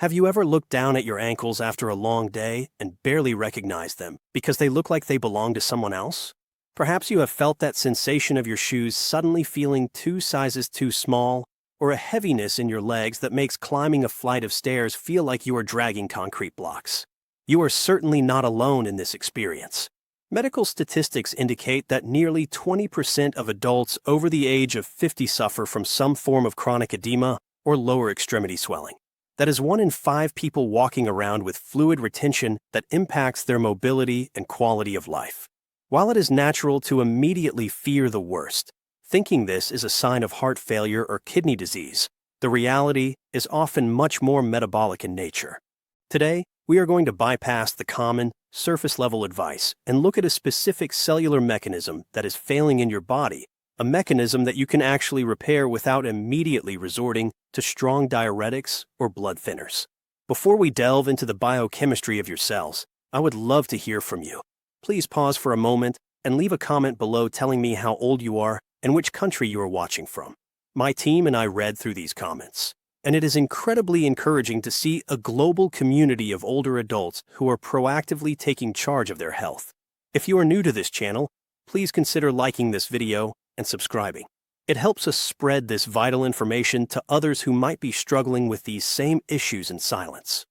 Have you ever looked down at your ankles after a long day and barely recognized them because they look like they belong to someone else? Perhaps you have felt that sensation of your shoes suddenly feeling 2 sizes too small, or a heaviness in your legs that makes climbing a flight of stairs feel like you are dragging concrete blocks. You are certainly not alone in this experience. Medical statistics indicate that nearly 20% of adults over the age of 50 suffer from some form of chronic edema or lower extremity swelling. That is 1 in 5 people walking around with fluid retention that impacts their mobility and quality of life. While it is natural to immediately fear the worst, thinking this is a sign of heart failure or kidney disease, the reality is often much more metabolic in nature. Today, we are going to bypass the common, surface-level advice and look at a specific cellular mechanism that is failing in your body, a mechanism that you can actually repair without immediately resorting to strong diuretics or blood thinners. Before we delve into the biochemistry of your cells, I would love to hear from you. Please pause for a moment and leave a comment below telling me how old you are and which country you are watching from. My team and I read through these comments, and it is incredibly encouraging to see a global community of older adults who are proactively taking charge of their health. If you are new to this channel, please consider liking this video and subscribing. It helps us spread this vital information to others who might be struggling with these same issues in silence.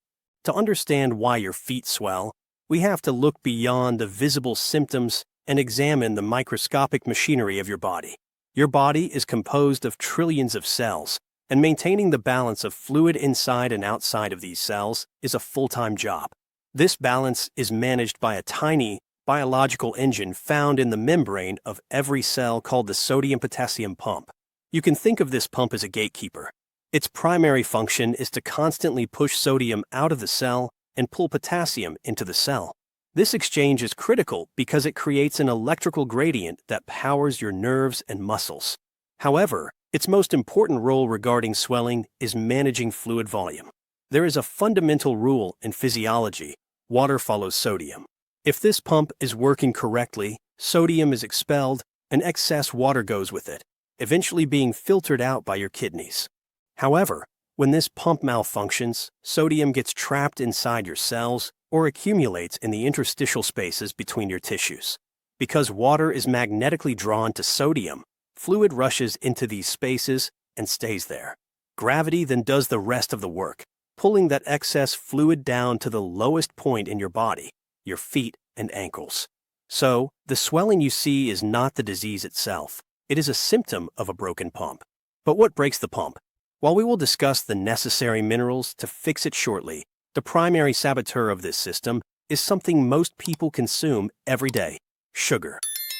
To understand why your feet swell, we have to look beyond the visible symptoms and examine the microscopic machinery of your body. Your body is composed of trillions of cells, and maintaining the balance of fluid inside and outside of these cells is a full-time job. This balance is managed by a tiny biological engine found in the membrane of every cell called the sodium-potassium pump. You can think of this pump as a gatekeeper. Its primary function is to constantly push sodium out of the cell and pull potassium into the cell. This exchange is critical because it creates an electrical gradient that powers your nerves and muscles. However, its most important role regarding swelling is managing fluid volume. There is a fundamental rule in physiology: water follows sodium. If this pump is working correctly, sodium is expelled and excess water goes with it, eventually being filtered out by your kidneys. However, when this pump malfunctions, sodium gets trapped inside your cells or accumulates in the interstitial spaces between your tissues. Because water is magnetically drawn to sodium, fluid rushes into these spaces and stays there. Gravity then does the rest of the work, pulling that excess fluid down to the lowest point in your body, your feet and ankles. So, the swelling you see is not the disease itself. It is a symptom of a broken pump. But what breaks the pump? While we will discuss the necessary minerals to fix it shortly, the primary saboteur of this system is something most people consume every day: sugar.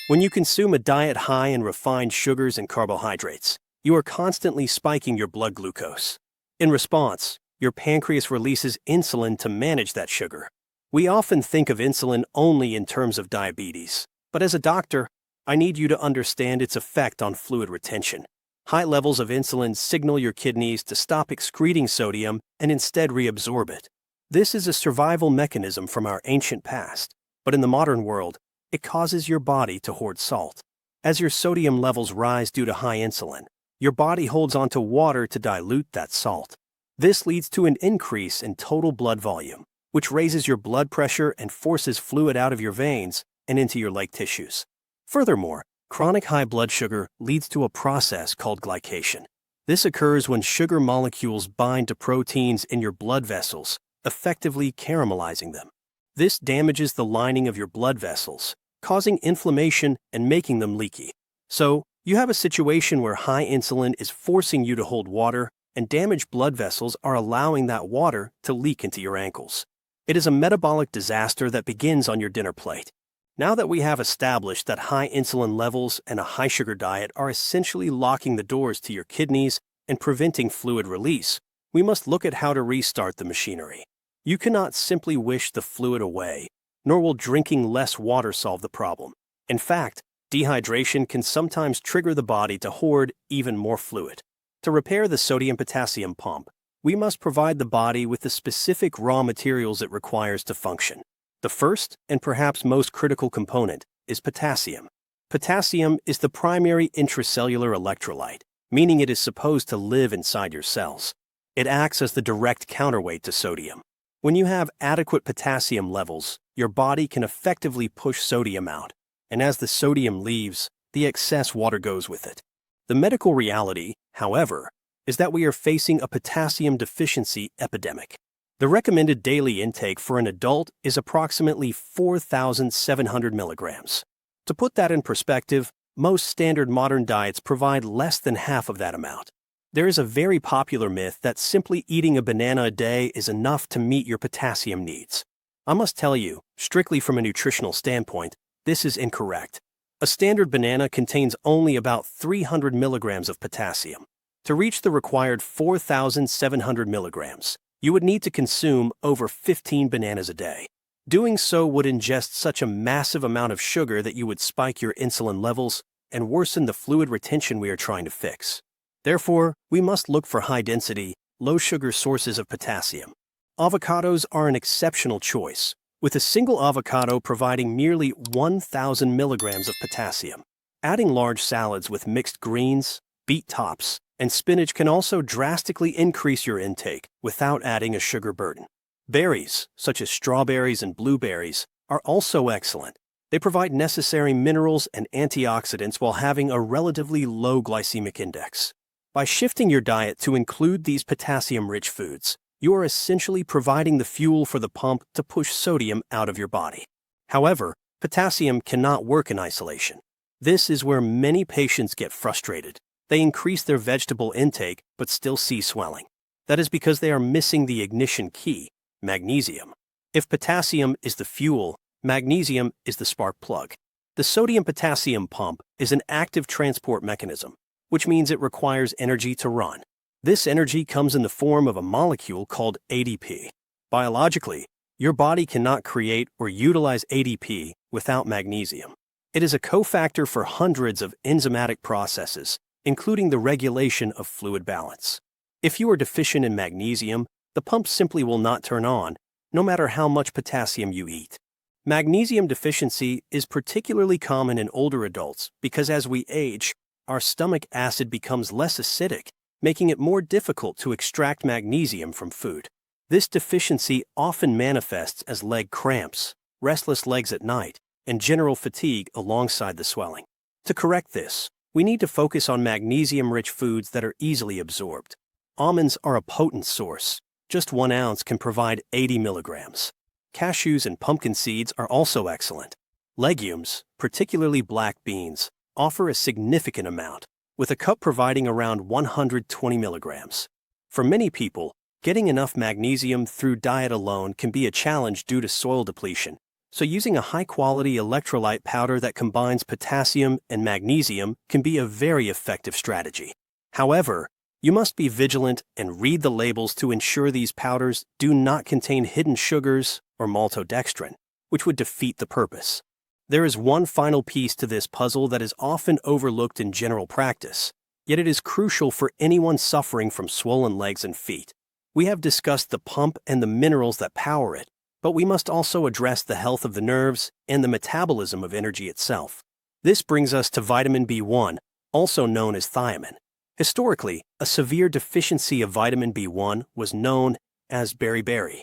When you consume a diet high in refined sugars and carbohydrates, you are constantly spiking your blood glucose. In response, your pancreas releases insulin to manage that sugar. We often think of insulin only in terms of diabetes, but as a doctor, I need you to understand its effect on fluid retention. High levels of insulin signal your kidneys to stop excreting sodium and instead reabsorb it. This is a survival mechanism from our ancient past, but in the modern world, it causes your body to hoard salt. As your sodium levels rise due to high insulin, your body holds onto water to dilute that salt. This leads to an increase in total blood volume, which raises your blood pressure and forces fluid out of your veins and into your leg tissues. Furthermore, chronic high blood sugar leads to a process called glycation. This occurs when sugar molecules bind to proteins in your blood vessels, effectively caramelizing them. This damages the lining of your blood vessels, causing inflammation and making them leaky. So, you have a situation where high insulin is forcing you to hold water, and damaged blood vessels are allowing that water to leak into your ankles. It is a metabolic disaster that begins on your dinner plate. Now that we have established that high insulin levels and a high sugar diet are essentially locking the doors to your kidneys and preventing fluid release, we must look at how to restart the machinery. You cannot simply wish the fluid away, nor will drinking less water solve the problem. In fact, dehydration can sometimes trigger the body to hoard even more fluid. To repair the sodium-potassium pump, we must provide the body with the specific raw materials it requires to function. The first, and perhaps most critical component, is potassium. Potassium is the primary intracellular electrolyte, meaning it is supposed to live inside your cells. It acts as the direct counterweight to sodium. When you have adequate potassium levels, your body can effectively push sodium out, and as the sodium leaves, the excess water goes with it. The medical reality, however, is that we are facing a potassium deficiency epidemic. The recommended daily intake for an adult is approximately 4,700 milligrams. To put that in perspective, most standard modern diets provide less than half of that amount. There is a very popular myth that simply eating a banana a day is enough to meet your potassium needs. I must tell you, strictly from a nutritional standpoint, this is incorrect. A standard banana contains only about 300 milligrams of potassium. To reach the required 4,700 milligrams, you would need to consume over 15 bananas a day. Doing so would ingest such a massive amount of sugar that you would spike your insulin levels and worsen the fluid retention we are trying to fix. Therefore, we must look for high-density, low-sugar sources of potassium. Avocados are an exceptional choice, with a single avocado providing nearly 1,000 milligrams of potassium. Adding large salads with mixed greens, beet tops, and spinach can also drastically increase your intake without adding a sugar burden. Berries, such as strawberries and blueberries, are also excellent. They provide necessary minerals and antioxidants while having a relatively low glycemic index. By shifting your diet to include these potassium-rich foods, you are essentially providing the fuel for the pump to push sodium out of your body. However, potassium cannot work in isolation. This is where many patients get frustrated. They increase their vegetable intake but still see swelling. That is because they are missing the ignition key, magnesium. If potassium is the fuel, magnesium is the spark plug. The sodium-potassium pump is an active transport mechanism, which means it requires energy to run. This energy comes in the form of a molecule called ADP. Biologically, your body cannot create or utilize ADP without magnesium. It is a cofactor for hundreds of enzymatic processes, including the regulation of fluid balance. If you are deficient in magnesium, the pump simply will not turn on, no matter how much potassium you eat. Magnesium deficiency is particularly common in older adults because as we age, our stomach acid becomes less acidic, making it more difficult to extract magnesium from food. This deficiency often manifests as leg cramps, restless legs at night, and general fatigue alongside the swelling. To correct this, we need to focus on magnesium-rich foods that are easily absorbed. Almonds are a potent source. Just 1 ounce can provide 80 milligrams. Cashews and pumpkin seeds are also excellent. Legumes, particularly black beans, offer a significant amount, with a cup providing around 120 milligrams. For many people, getting enough magnesium through diet alone can be a challenge due to soil depletion, so using a high-quality electrolyte powder that combines potassium and magnesium can be a very effective strategy. However, you must be vigilant and read the labels to ensure these powders do not contain hidden sugars or maltodextrin, which would defeat the purpose. There is one final piece to this puzzle that is often overlooked in general practice, yet it is crucial for anyone suffering from swollen legs and feet. We have discussed the pump and the minerals that power it, but we must also address the health of the nerves and the metabolism of energy itself. This brings us to vitamin B1, also known as thiamine. Historically, a severe deficiency of vitamin B1 was known as beriberi.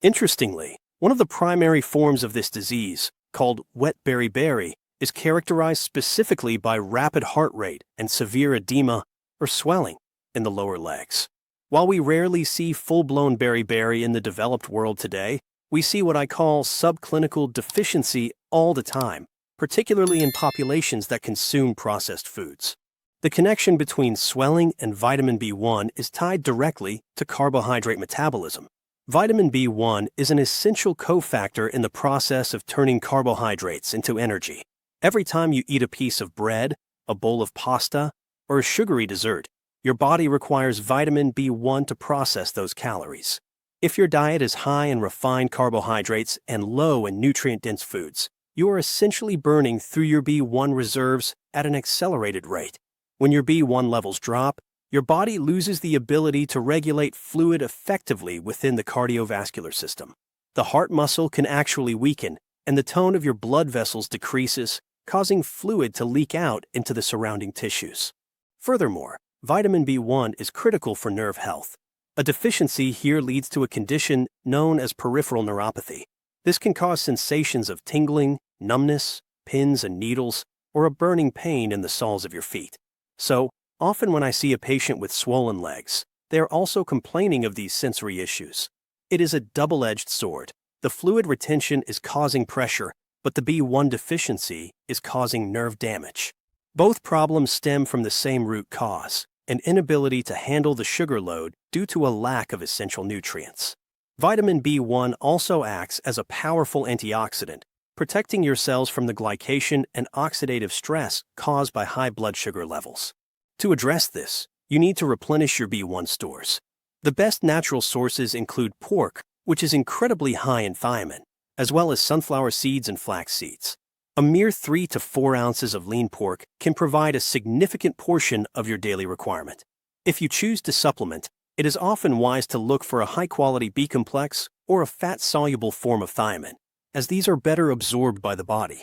Interestingly, one of the primary forms of this disease, called wet beriberi, is characterized specifically by rapid heart rate and severe edema or swelling in the lower legs. While we rarely see full-blown beriberi in the developed world today, we see what I call subclinical deficiency all the time, particularly in populations that consume processed foods. The connection between swelling and vitamin B1 is tied directly to carbohydrate metabolism. Vitamin B1 is an essential cofactor in the process of turning carbohydrates into energy. Every time you eat a piece of bread, a bowl of pasta, or a sugary dessert, your body requires vitamin B1 to process those calories. If your diet is high in refined carbohydrates and low in nutrient-dense foods, you are essentially burning through your B1 reserves at an accelerated rate. When your B1 levels drop, your body loses the ability to regulate fluid effectively within the cardiovascular system. The heart muscle can actually weaken, and the tone of your blood vessels decreases, causing fluid to leak out into the surrounding tissues. Furthermore, vitamin B1 is critical for nerve health. A deficiency here leads to a condition known as peripheral neuropathy. This can cause sensations of tingling, numbness, pins and needles, or a burning pain in the soles of your feet. So, often when I see a patient with swollen legs, they are also complaining of these sensory issues. It is a double-edged sword. The fluid retention is causing pressure, but the B1 deficiency is causing nerve damage. Both problems stem from the same root cause, an inability to handle the sugar load due to a lack of essential nutrients. Vitamin B1 also acts as a powerful antioxidant, protecting your cells from the glycation and oxidative stress caused by high blood sugar levels. To address this, you need to replenish your B1 stores. The best natural sources include pork, which is incredibly high in thiamine, as well as sunflower seeds and flax seeds. A mere 3 to 4 ounces of lean pork can provide a significant portion of your daily requirement. If you choose to supplement, it is often wise to look for a high-quality B-complex or a fat-soluble form of thiamine, as these are better absorbed by the body.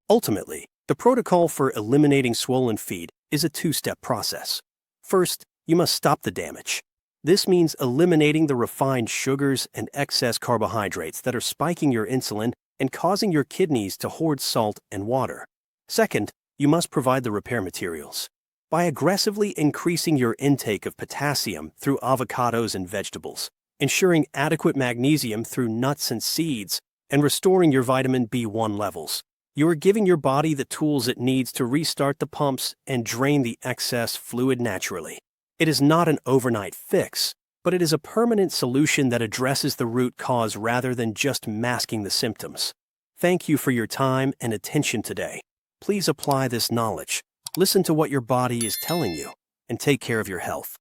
Ultimately, the protocol for eliminating swollen feet is a two-step process. First, you must stop the damage. This means eliminating the refined sugars and excess carbohydrates that are spiking your insulin and causing your kidneys to hoard salt and water. Second, you must provide the repair materials. By aggressively increasing your intake of potassium through avocados and vegetables, ensuring adequate magnesium through nuts and seeds, and restoring your vitamin B1 levels, you are giving your body the tools it needs to restart the pumps and drain the excess fluid naturally. It is not an overnight fix, but it is a permanent solution that addresses the root cause rather than just masking the symptoms. Thank you for your time and attention today. Please apply this knowledge, listen to what your body is telling you, and take care of your health.